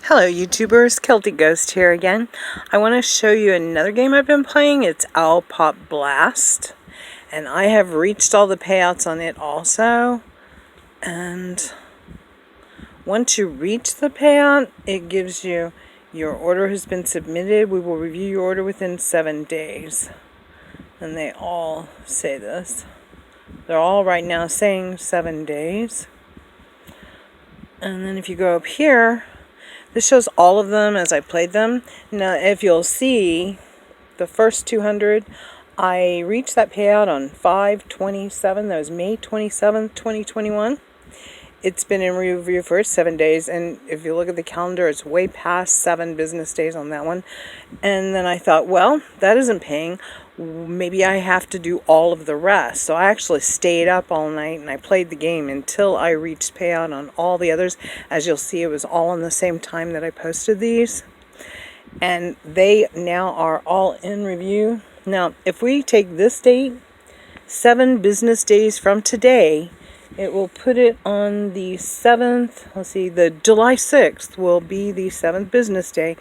Hello YouTubers, Celtic Ghost here again. I want to show you another game I've been playing. It's Owl Pop Blast. And I have reached all the payouts on it also. And once you reach the payout, it gives you your order has been submitted. We will review your order within 7 days. And they all say this. They're all right now saying 7 days. And then if you go up here, this shows all of them as I played them. Now, if you'll see, the first 200, I reached that payout on 5/27. That was May 27th, 2021. It's been in review for 7 days, and if you look at the calendar, it's way past 7 business days on that one. And then I thought, well, that isn't paying. Maybe I have to do all of the rest. So I actually stayed up all night and I played the game until I reached payout on all the others. As you'll see, it was all on the same time that I posted these. And they now are all in review. Now, if we take this date, 7 business days from today, it will put it on the 7th. Let's see, the July 6th will be the 7th business day.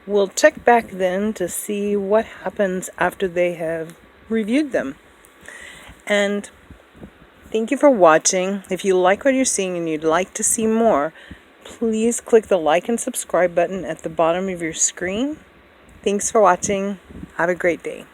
We'll check back then to see what happens after they have reviewed them. And thank you for watching. If you like what you're seeing and you'd like to see more, please click the like and subscribe button at the bottom of your screen. Thanks for watching. Have a great day.